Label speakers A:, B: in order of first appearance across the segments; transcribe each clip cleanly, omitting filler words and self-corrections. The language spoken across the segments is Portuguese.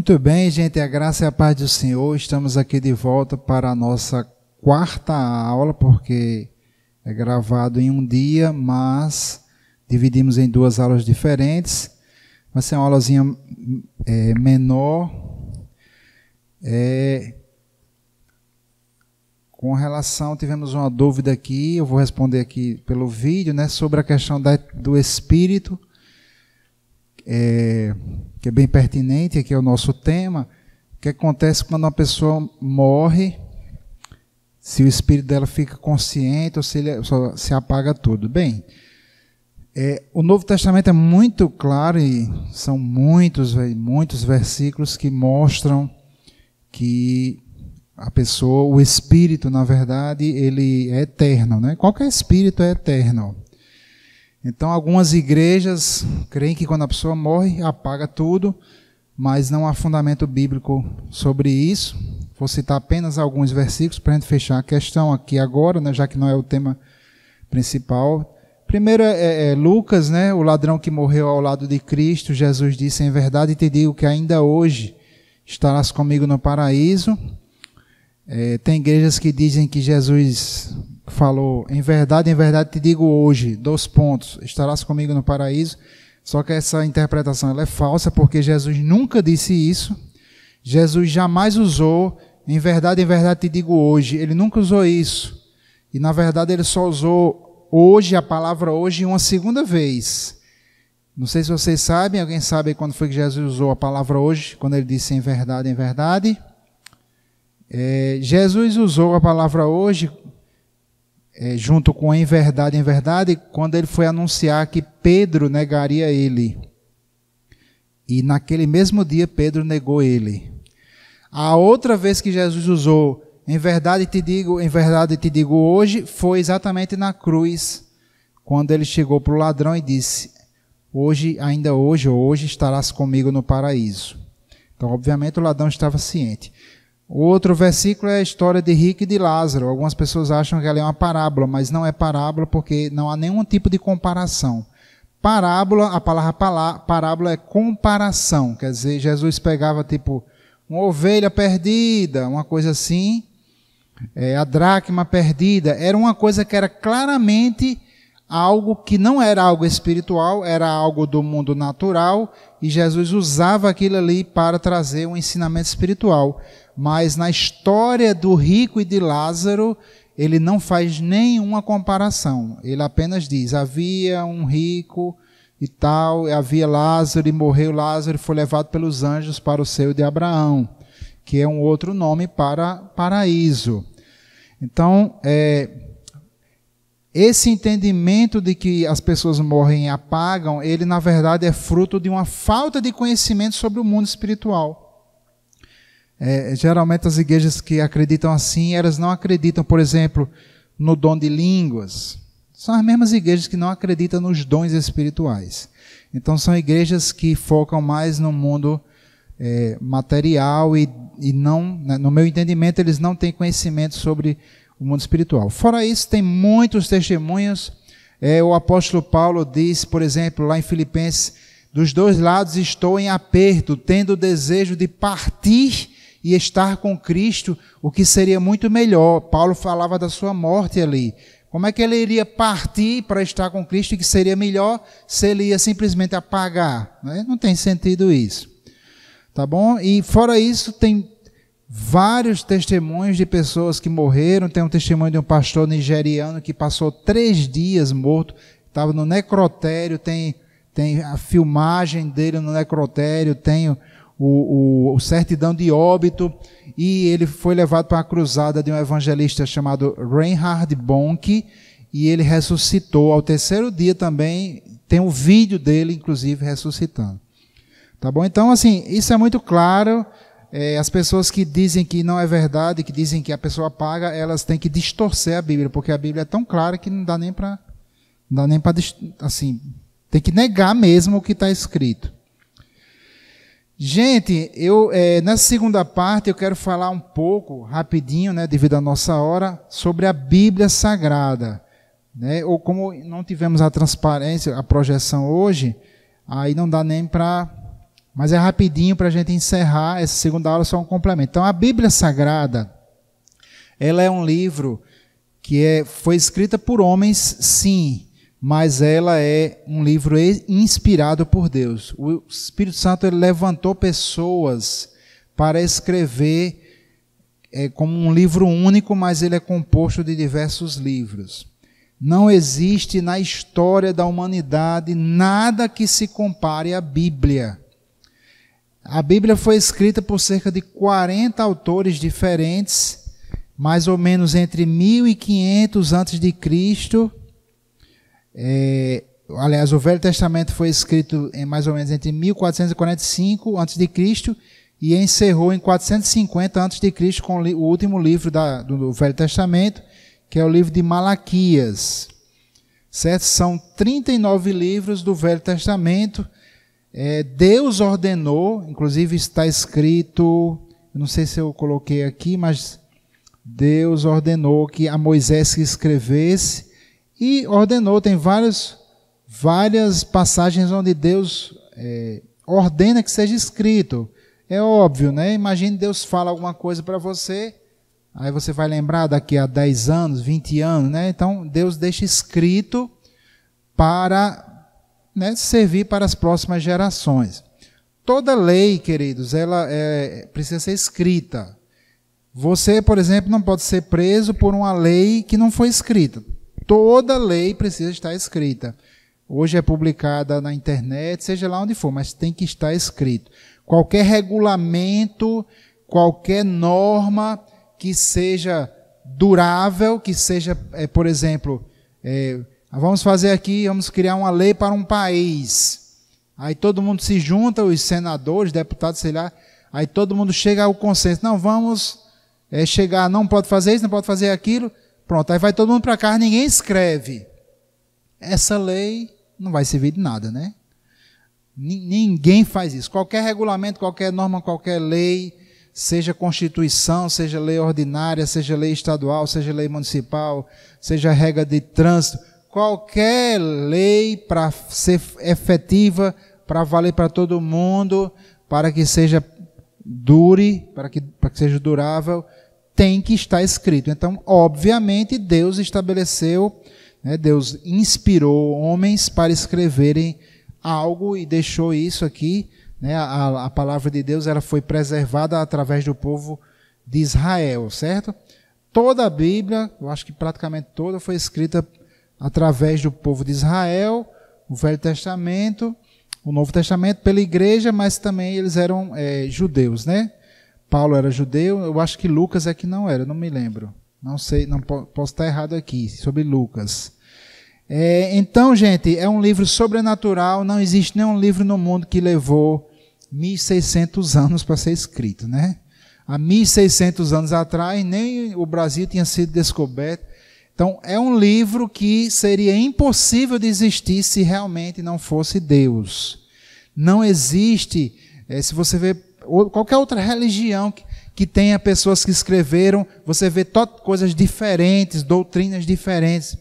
A: Muito bem, gente, a graça e a paz do Senhor. Estamos aqui de volta para a nossa quarta aula, porque é gravado em um dia, mas dividimos em duas aulas diferentes. Vai ser uma aulazinha menor. Com relação, tivemos uma dúvida aqui, eu vou responder aqui pelo vídeo, né, sobre a questão do Espírito, que é bem pertinente, aqui é o nosso tema. O que acontece quando uma pessoa morre, se o espírito dela fica consciente ou se ele se apaga tudo. Bem, o Novo Testamento é muito claro e são muitos versículos que mostram que a pessoa, o espírito, na verdade, ele é eterno, né? Qualquer espírito é eterno. Então, algumas igrejas creem que quando a pessoa morre, apaga tudo, mas não há fundamento bíblico sobre isso. Vou citar apenas alguns versículos para a gente fechar a questão aqui agora, né, já que não é o tema principal. Primeiro é Lucas, né, o ladrão que morreu ao lado de Cristo. Jesus disse: em verdade te digo que ainda hoje estarás comigo no paraíso. Tem igrejas que dizem que Jesus falou: em verdade te digo hoje, estarás comigo no paraíso. Só que essa interpretação ela é falsa, porque Jesus nunca disse isso. Jesus jamais usou em verdade te digo hoje. Ele nunca usou isso. E na verdade ele só usou hoje, a palavra hoje, uma segunda vez. Não sei se vocês sabem, alguém sabe quando foi que Jesus usou a palavra hoje, quando ele disse em verdade. Jesus usou a palavra hoje junto com em verdade, quando ele foi anunciar que Pedro negaria ele. E naquele mesmo dia Pedro negou ele. A outra vez que Jesus usou em verdade te digo hoje, foi exatamente na cruz, quando ele chegou para o ladrão e disse: hoje estarás comigo no paraíso. Então, obviamente, o ladrão estava ciente. O outro versículo é a história de rico e de Lázaro. Algumas pessoas acham que ela é uma parábola, mas não é parábola, porque não há nenhum tipo de comparação. Parábola, a palavra parábola é comparação. Quer dizer, Jesus pegava tipo uma ovelha perdida, uma coisa assim, a dracma perdida. Era uma coisa que era claramente algo que não era algo espiritual, era algo do mundo natural, e Jesus usava aquilo ali para trazer um ensinamento espiritual. Mas na história do rico e de Lázaro, ele não faz nenhuma comparação. Ele apenas diz: havia um rico e tal, havia Lázaro, e morreu Lázaro, e foi levado pelos anjos para o seio de Abraão, que é um outro nome para paraíso. Então, esse entendimento de que as pessoas morrem e apagam, ele na verdade é fruto de uma falta de conhecimento sobre o mundo espiritual. Geralmente as igrejas que acreditam assim, elas não acreditam, por exemplo, no dom de línguas. São as mesmas igrejas que não acreditam nos dons espirituais. Então são igrejas que focam mais no mundo material e não, né, no meu entendimento, eles não têm conhecimento sobre o mundo espiritual. Fora isso, tem muitos testemunhos. O apóstolo Paulo diz, por exemplo, lá em Filipenses: dos dois lados estou em aperto, tendo o desejo de partir e estar com Cristo, o que seria muito melhor. Paulo falava da sua morte ali. Como é que ele iria partir para estar com Cristo, e que seria melhor se ele ia simplesmente apagar? Não tem sentido isso. Tá bom? E fora isso, tem vários testemunhos de pessoas que morreram. Tem um testemunho de um pastor nigeriano que passou 3 dias morto, estava no necrotério, tem a filmagem dele no necrotério, tem o certidão de óbito, e ele foi levado para a cruzada de um evangelista chamado Reinhard Bonnke, e ele ressuscitou ao 3º dia também. Tem um vídeo dele, inclusive, ressuscitando. Tá bom? Então, assim, isso é muito claro. As pessoas que dizem que não é verdade, que dizem que a pessoa apaga, elas têm que distorcer a Bíblia, porque a Bíblia é tão clara que não dá nem para assim, tem que negar mesmo o que está escrito. Gente, nessa segunda parte eu quero falar um pouco, rapidinho, né, devido à nossa hora, sobre a Bíblia Sagrada. Né? Ou como não tivemos a transparência, a projeção hoje, aí não dá nem para Mas é rapidinho para a gente encerrar essa segunda aula, só um complemento. Então, a Bíblia Sagrada, ela é um livro que foi escrita por homens, sim, mas ela é um livro inspirado por Deus. O Espírito Santo ele levantou pessoas para escrever como um livro único, mas ele é composto de diversos livros. Não existe na história da humanidade nada que se compare à Bíblia. A Bíblia foi escrita por cerca de 40 autores diferentes, mais ou menos entre 1500 a.C. Aliás, o Velho Testamento foi escrito em mais ou menos entre 1445 a.C. e encerrou em 450 a.C. com o último livro do Velho Testamento, que é o livro de Malaquias. Certo? São 39 livros do Velho Testamento. Deus ordenou, inclusive está escrito, não sei se eu coloquei aqui, mas Deus ordenou que a Moisés que escrevesse, e ordenou, tem várias passagens onde Deus ordena que seja escrito. É óbvio, né? Imagine Deus fala alguma coisa para você, aí você vai lembrar daqui a 10 anos, 20 anos, né? Então Deus deixa escrito para servir para as próximas gerações. Toda lei, queridos, ela precisa ser escrita. Você, por exemplo, não pode ser preso por uma lei que não foi escrita. Toda lei precisa estar escrita. Hoje é publicada na internet, seja lá onde for, mas tem que estar escrito. Qualquer regulamento, qualquer norma que seja durável, que seja, por exemplo, vamos fazer aqui, vamos criar uma lei para um país. Aí todo mundo se junta, os senadores, deputados, sei lá, aí todo mundo chega ao consenso. Não, vamos chegar, não pode fazer isso, não pode fazer aquilo. Pronto, aí vai todo mundo para cá, ninguém escreve. Essa lei não vai servir de nada, né? Ninguém faz isso. Qualquer regulamento, qualquer norma, qualquer lei, seja Constituição, seja lei ordinária, seja lei estadual, seja lei municipal, seja regra de trânsito, qualquer lei para ser efetiva, para valer para todo mundo, para que seja dure, para que seja durável, tem que estar escrito. Então, obviamente, Deus estabeleceu, Deus inspirou homens para escreverem algo e deixou isso aqui. A palavra de Deus ela foi preservada através do povo de Israel, certo? Toda a Bíblia, eu acho que praticamente toda, foi escrita através do povo de Israel, o Velho Testamento, o Novo Testamento pela igreja, mas também eles eram judeus, né? Paulo era judeu, eu acho que Lucas é que não era, não me lembro. Não sei, não posso estar errado aqui, sobre Lucas. Então, gente, é um livro sobrenatural, não existe nenhum livro no mundo que levou 1.600 anos para ser escrito, né? Há 1.600 anos atrás, nem o Brasil tinha sido descoberto. Então, é um livro que seria impossível de existir se realmente não fosse Deus. Não existe, se você vê qualquer outra religião que tenha pessoas que escreveram, você vê coisas diferentes, doutrinas diferentes.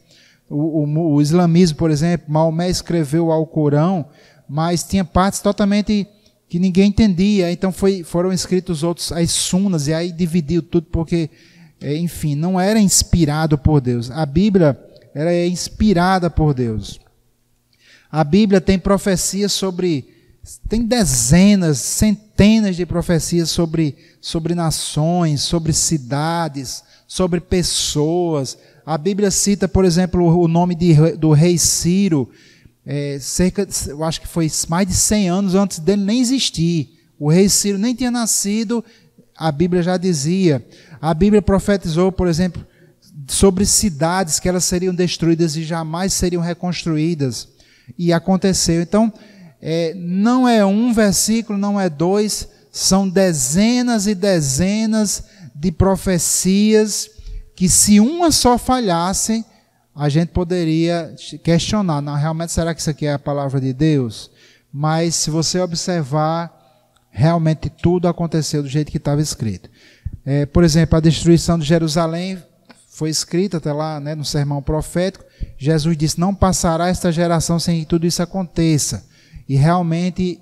A: O islamismo, por exemplo, Maomé escreveu o Alcorão, mas tinha partes totalmente que ninguém entendia. Então foram escritos outros, as sunas, e aí dividiu tudo, porque, enfim, não era inspirado por Deus. A Bíblia ela é inspirada por Deus. A Bíblia tem profecias tem dezenas, centenas de profecias sobre nações, sobre cidades, sobre pessoas. A Bíblia cita, por exemplo, o nome do rei Ciro, eu acho que foi mais de 100 anos antes dele nem existir. O rei Ciro nem tinha nascido, a Bíblia já dizia. A Bíblia profetizou, por exemplo, sobre cidades que elas seriam destruídas e jamais seriam reconstruídas. E aconteceu. Então, não é um versículo, não é dois, são dezenas e dezenas de profecias que, se uma só falhasse, a gente poderia questionar, não, realmente será que isso aqui é a palavra de Deus? Mas se você observar, realmente tudo aconteceu do jeito que estava escrito. Por exemplo, a destruição de Jerusalém foi escrita até lá, no sermão profético. Jesus disse, não passará esta geração sem que tudo isso aconteça. E realmente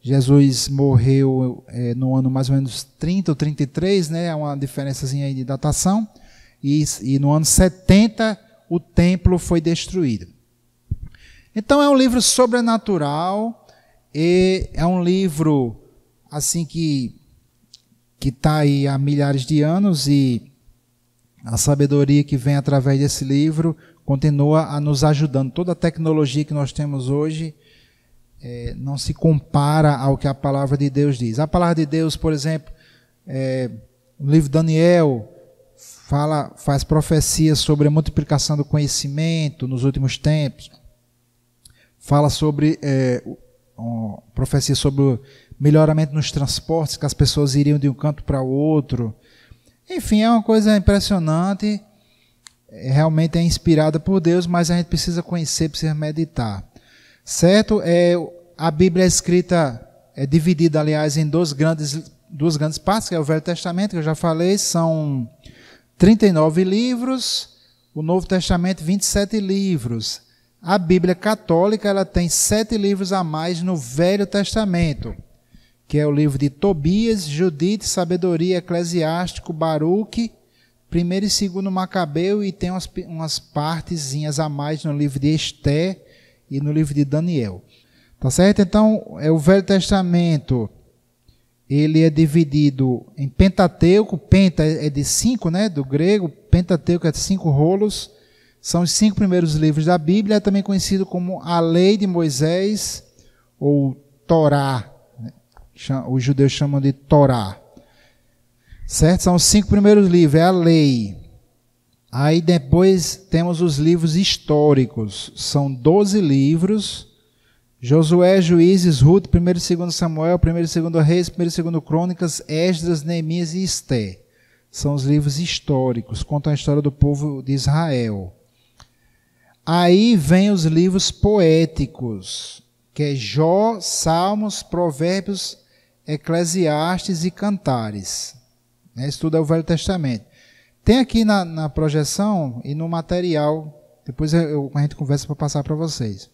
A: Jesus morreu no ano mais ou menos 30 ou 33, né? Há uma diferençazinha aí de datação. E no ano 70 o templo foi destruído. Então é um livro sobrenatural, e é um livro assim que está aí há milhares de anos, e a sabedoria que vem através desse livro continua a nos ajudando. Toda a tecnologia que nós temos hoje não se compara ao que a palavra de Deus diz. A palavra de Deus, por exemplo, no livro de Daniel, faz profecias sobre a multiplicação do conhecimento nos últimos tempos. Fala sobre profecia sobre o melhoramento nos transportes, que as pessoas iriam de um canto para o outro. Enfim, é uma coisa impressionante. Realmente é inspirada por Deus, mas a gente precisa conhecer, precisa meditar. Certo? A Bíblia é escrita, é dividida, aliás, em duas grandes partes, que é o Velho Testamento, que eu já falei, são 39 livros, o Novo Testamento 27 livros. A Bíblia católica, ela tem 7 livros a mais no Velho Testamento, que é o livro de Tobias, Judite, Sabedoria, Eclesiástico, Baruque, 1º e 2º Macabeu, e tem umas partezinhas a mais no livro de Esté e no livro de Daniel. Tá certo? Então, o Velho Testamento, ele é dividido em Pentateuco. Penta é de 5, né, do grego. Pentateuco é de 5 rolos. São os 5 primeiros livros da Bíblia, é também conhecido como a Lei de Moisés, ou Torá. Os judeus chamam de Torá. Certo? São os 5 primeiros livros, é a lei. Aí depois temos os livros históricos. São 12 livros. Josué, Juízes, Ruth, 1º e 2º Samuel, 1º e 2º Reis, 1º e 2º Crônicas, Esdras, Neemias e Esté. São os livros históricos, contam a história do povo de Israel. Aí vem os livros poéticos, que é Jó, Salmos, Provérbios, Eclesiastes e Cantares. Isso tudo é o Velho Testamento. Tem aqui na projeção e no material, depois a gente conversa para passar para vocês.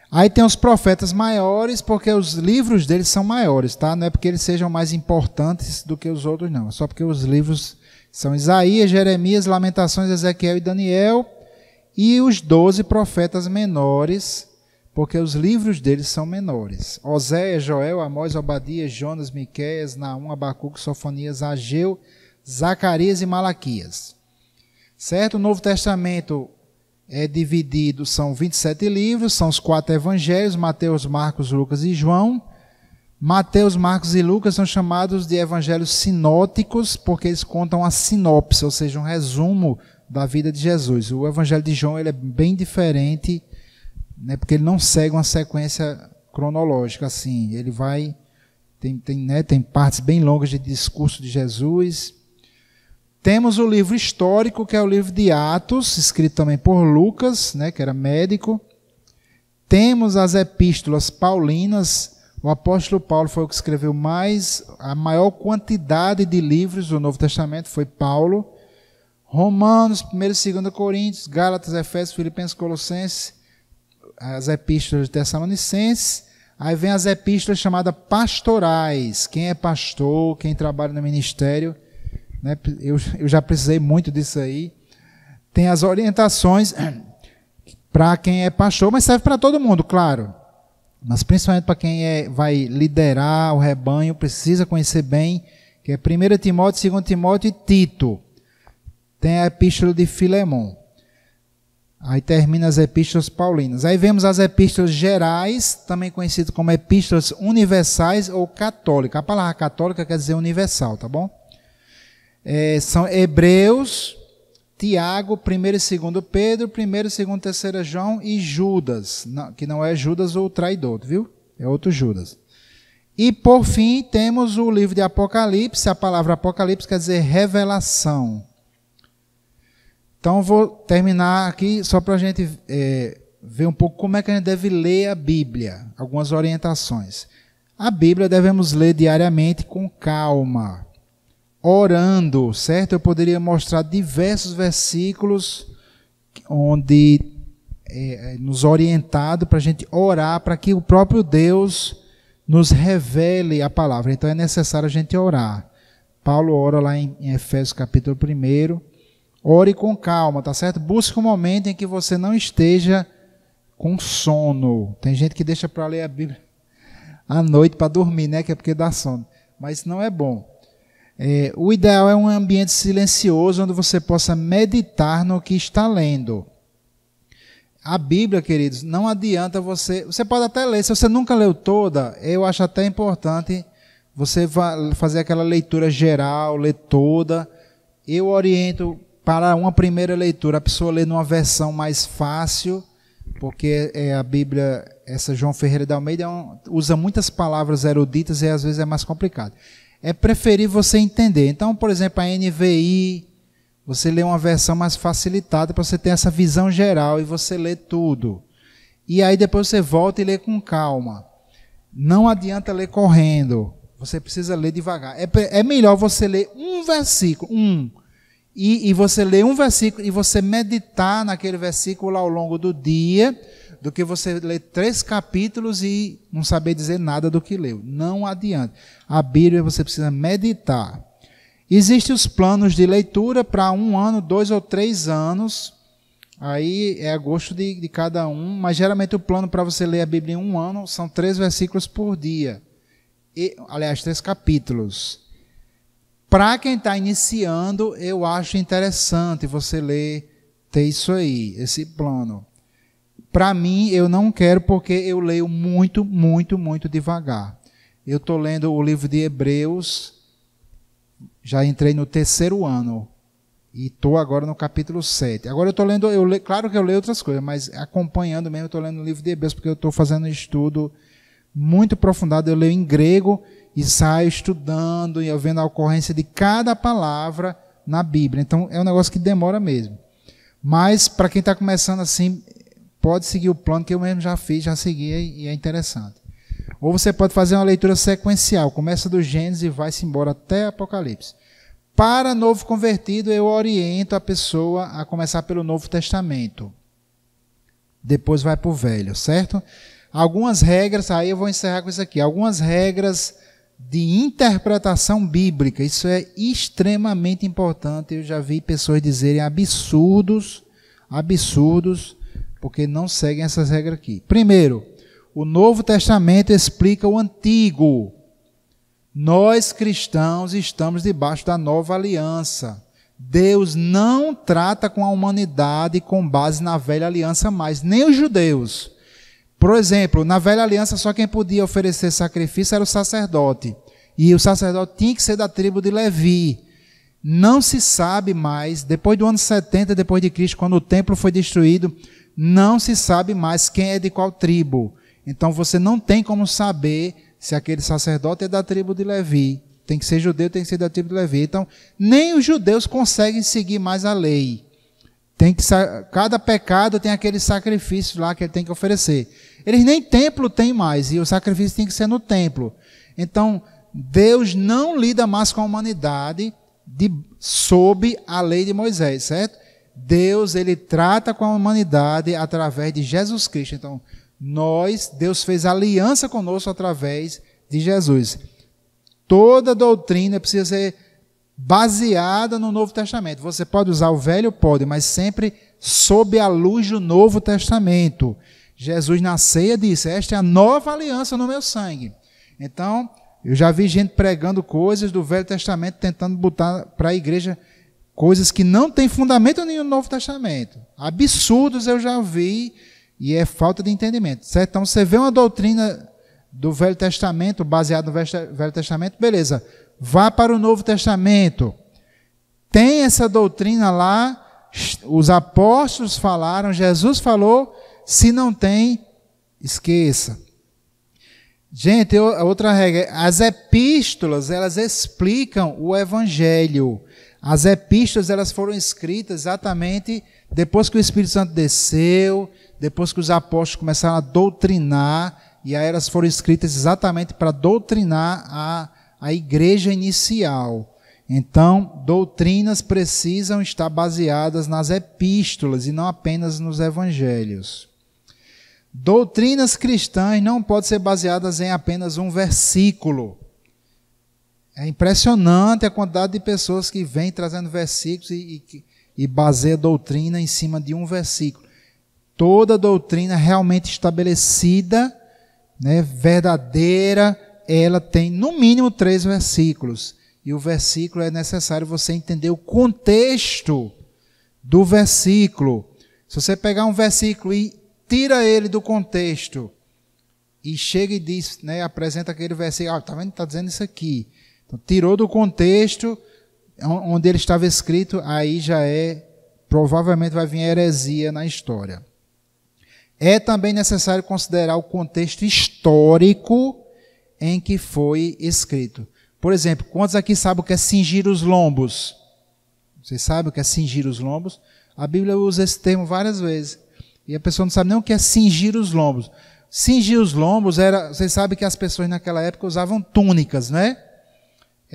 A: Aí tem os profetas maiores, porque os livros deles são maiores, tá? Não é porque eles sejam mais importantes do que os outros, não. É só porque os livros são Isaías, Jeremias, Lamentações, Ezequiel e Daniel, e os 12 profetas menores, porque os livros deles são menores. Oséias, Joel, Amós, Obadias, Jonas, Miqueias, Naum, Abacuque, Sofonias, Ageu, Zacarias e Malaquias. Certo? O Novo Testamento é dividido, são 27 livros, são os 4 evangelhos, Mateus, Marcos, Lucas e João. Mateus, Marcos e Lucas são chamados de evangelhos sinóticos, porque eles contam a sinopse, ou seja, um resumo da vida de Jesus. O evangelho de João ele é bem diferente, né, porque ele não segue uma sequência cronológica assim. Ele vai, tem partes bem longas de discurso de Jesus. Temos o livro histórico, que é o livro de Atos, escrito também por Lucas, né, que era médico. Temos as epístolas paulinas. O apóstolo Paulo foi o que escreveu a maior quantidade de livros do Novo Testamento foi Paulo. Romanos, 1º e 2º Coríntios, Gálatas, Efésios, Filipenses, Colossenses, as epístolas de Tessalonicenses. Aí vem as epístolas chamadas pastorais. Quem é pastor, quem trabalha no ministério, né? Eu já precisei muito disso aí. Tem as orientações para quem é pastor, mas serve para todo mundo, claro. Mas principalmente para quem vai liderar o rebanho, precisa conhecer bem, que é 1 Timóteo, 2 Timóteo e Tito. Tem a epístola de Filemon. Aí termina as epístolas paulinas. Aí vemos as epístolas gerais, também conhecidas como epístolas universais ou católicas. A palavra católica quer dizer universal, tá bom? São Hebreus, Tiago, 1º e 2º Pedro, 1º, 2º, 3º João e Judas, que não é Judas o traidor, viu? É outro Judas. E por fim temos o livro de Apocalipse. A palavra Apocalipse quer dizer revelação. Então vou terminar aqui só para a gente ver um pouco como é que a gente deve ler a Bíblia, algumas orientações. A Bíblia devemos ler diariamente com calma, orando, certo? Eu poderia mostrar diversos versículos onde nos orientado para a gente orar, para que o próprio Deus nos revele a palavra. Então é necessário a gente orar. Paulo ora lá em Efésios capítulo 1, ore com calma, tá certo? Busque um momento em que você não esteja com sono. Tem gente que deixa para ler a Bíblia à noite para dormir, né? Que é porque dá sono. Mas não é bom. O ideal é um ambiente silencioso onde você possa meditar no que está lendo. A Bíblia, queridos, não adianta você pode até ler, se você nunca leu toda, eu acho até importante você fazer aquela leitura geral, ler toda. Eu oriento para uma primeira leitura, a pessoa ler numa versão mais fácil, porque a Bíblia, essa João Ferreira de Almeida, usa muitas palavras eruditas e às vezes é mais complicado. É preferível você entender. Então, por exemplo, a NVI, você lê uma versão mais facilitada para você ter essa visão geral e você lê tudo. E aí depois você volta e lê com calma. Não adianta ler correndo. Você precisa ler devagar. É melhor você ler um versículo, e você ler um versículo e você meditar naquele versículo ao longo do dia, do que você ler 3 capítulos e não saber dizer nada do que leu. Não adianta. A Bíblia você precisa meditar. Existem os planos de leitura para 1 ano, 2 ou 3 anos. Aí é a gosto de cada um. Mas geralmente o plano para você ler a Bíblia em 1 ano são 3 versículos por dia. Aliás, 3 capítulos. Para quem está iniciando, eu acho interessante você ter isso aí, esse plano. Para mim, eu não quero porque eu leio muito, muito, muito devagar. Eu estou lendo o livro de Hebreus, já entrei no 3º ano e estou agora no capítulo 7. Agora eu estou lendo, claro que eu leio outras coisas, mas acompanhando mesmo, eu estou lendo o livro de Hebreus porque eu estou fazendo um estudo muito aprofundado. Eu leio em grego e saio estudando e eu vendo a ocorrência de cada palavra na Bíblia. Então é um negócio que demora mesmo. Mas para quem está começando assim, pode seguir o plano que eu mesmo já fiz, já segui e é interessante. Ou você pode fazer uma leitura sequencial, começa do Gênesis e vai-se embora até Apocalipse. Para novo convertido, eu oriento a pessoa a começar pelo Novo Testamento. Depois vai para o Velho, certo? Algumas regras, aí eu vou encerrar com isso aqui, algumas regras de interpretação bíblica, isso é extremamente importante. Eu já vi pessoas dizerem absurdos, porque não seguem essas regras aqui. Primeiro, o Novo Testamento explica o Antigo. Nós cristãos estamos debaixo da nova aliança. Deus não trata com a humanidade com base na velha aliança mais, nem os judeus. Por exemplo, na velha aliança só quem podia oferecer sacrifício era o sacerdote. E o sacerdote tinha que ser da tribo de Levi. Não se sabe mais, depois do ano 70 depois de Cristo, quando o templo foi destruído, não se sabe mais quem é de qual tribo. Então você não tem como saber se aquele sacerdote é da tribo de Levi. Tem que ser judeu, tem que ser da tribo de Levi. Então, nem os judeus conseguem seguir mais a lei. Cada pecado tem aquele sacrifício lá que ele tem que oferecer. Eles nem templo têm mais, e o sacrifício tem que ser no templo. Então, Deus não lida mais com a humanidade sob a lei de Moisés, certo? Deus, ele trata com a humanidade através de Jesus Cristo. Então, Deus fez aliança conosco através de Jesus. Toda doutrina precisa ser baseada no Novo Testamento. Você pode usar o Velho? Pode, mas sempre sob a luz do Novo Testamento. Jesus na ceia disse, esta é a nova aliança no meu sangue. Então, eu já vi gente pregando coisas do Velho Testamento, tentando botar para a igreja coisas que não têm fundamento nenhum no Novo Testamento. Absurdos eu já vi, e é falta de entendimento, certo? Então, você vê uma doutrina do Velho Testamento, baseada no Velho Testamento, beleza. Vá para o Novo Testamento. Tem essa doutrina lá, os apóstolos falaram, Jesus falou, se não tem, esqueça. Gente, outra regra, as epístolas, elas explicam o Evangelho. As epístolas, elas foram escritas exatamente depois que o Espírito Santo desceu, depois que os apóstolos começaram a doutrinar, e aí elas foram escritas exatamente para doutrinar a igreja inicial. Então, doutrinas precisam estar baseadas nas epístolas e não apenas nos evangelhos. Doutrinas cristãs não podem ser baseadas em apenas um versículo. É impressionante a quantidade de pessoas que vêm trazendo versículos e baseia a doutrina em cima de um versículo. Toda doutrina realmente estabelecida, né, verdadeira, ela tem no mínimo 3 versículos. E o versículo é necessário você entender o contexto do versículo. Se você pegar um versículo e tira ele do contexto e chega e diz, né, apresenta aquele versículo, tá vendo? Está dizendo isso aqui. Então, tirou do contexto onde ele estava escrito, aí já provavelmente vai vir heresia na história. É também necessário considerar o contexto histórico em que foi escrito. Por exemplo, quantos aqui sabem o que é cingir os lombos? Vocês sabem o que é cingir os lombos? A Bíblia usa esse termo várias vezes. E a pessoa não sabe nem o que é cingir os lombos. Cingir os lombos vocês sabem que as pessoas naquela época usavam túnicas, né?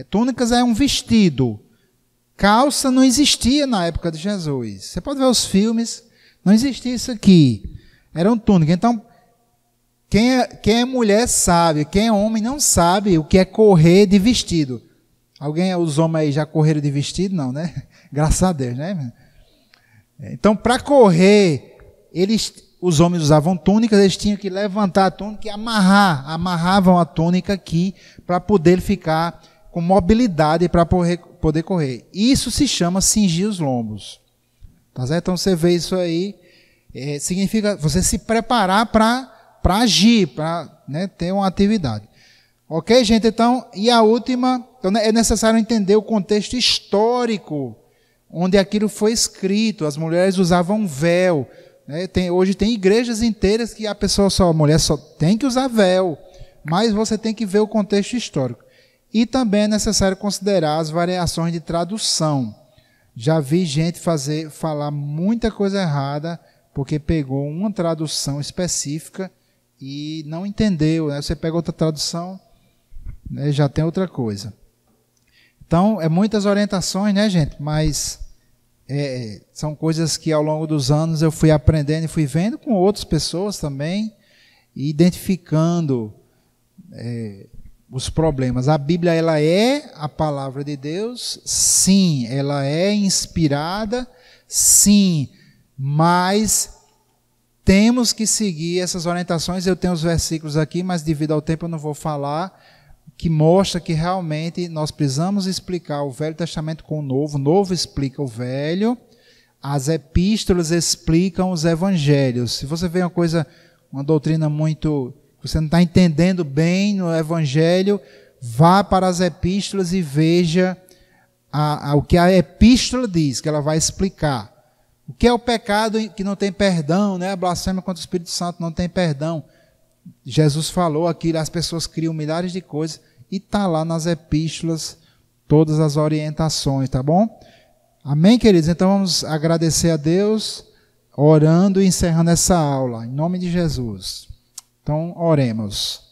A: Túnicas é um vestido. Calça não existia na época de Jesus. Você pode ver os filmes, não existia isso aqui. Eram túnicas. Então, quem é mulher sabe, quem é homem não sabe o que é correr de vestido. Os homens aí já correram de vestido? Não, né? Graças a Deus, né? Então, para correr, os homens usavam túnicas, eles tinham que levantar a túnica e amarravam a túnica aqui para poder ficar com mobilidade para poder correr. Isso se chama cingir os lombos. Tá certo? Então você vê isso aí, significa você se preparar para agir, para, né, ter uma atividade. Ok, gente? Então, e a última, então é necessário entender o contexto histórico onde aquilo foi escrito. As mulheres usavam véu. Né? Hoje tem igrejas inteiras que a mulher só tem que usar véu, mas você tem que ver o contexto histórico. E também é necessário considerar as variações de tradução. Já vi gente falar muita coisa errada porque pegou uma tradução específica e não entendeu. Né? Você pega outra tradução, né, já tem outra coisa. Então, muitas orientações, né, gente? Mas são coisas que ao longo dos anos eu fui aprendendo e fui vendo com outras pessoas também, e identificando os problemas. A Bíblia, ela é a palavra de Deus, sim. Ela é inspirada, sim. Mas temos que seguir essas orientações. Eu tenho os versículos aqui, mas devido ao tempo eu não vou falar, que mostra que realmente nós precisamos explicar o Velho Testamento com o Novo. O Novo explica o Velho, as epístolas explicam os Evangelhos. Se você vê uma doutrina muito... você não está entendendo bem no Evangelho, vá para as epístolas e veja o que a epístola diz, que ela vai explicar. O que é o pecado que não tem perdão, né? A blasfêmia contra o Espírito Santo não tem perdão. Jesus falou aqui, as pessoas criam milhares de coisas, e está lá nas epístolas todas as orientações, tá bom? Amém, queridos? Então vamos agradecer a Deus, orando e encerrando essa aula, em nome de Jesus. Então, oremos.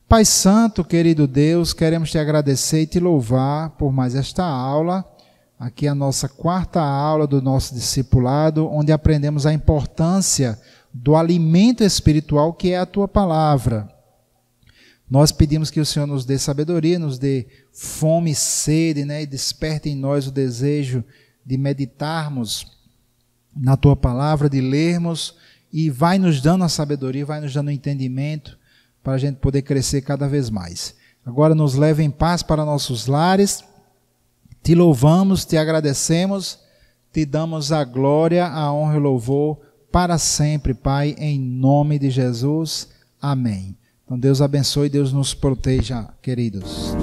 A: Pai Santo, querido Deus, queremos te agradecer e te louvar por mais esta aula. Aqui a nossa 4ª aula do nosso discipulado, onde aprendemos a importância do alimento espiritual que é a tua palavra. Nós pedimos que o Senhor nos dê sabedoria, nos dê fome e sede, né, e desperte em nós o desejo de meditarmos na tua palavra, de lermos, e vai nos dando a sabedoria, vai nos dando o entendimento para a gente poder crescer cada vez mais. Agora nos leve em paz para nossos lares. Te louvamos, te agradecemos, te damos a glória, a honra e o louvor para sempre, Pai, em nome de Jesus. Amém. Então Deus abençoe e Deus nos proteja, queridos.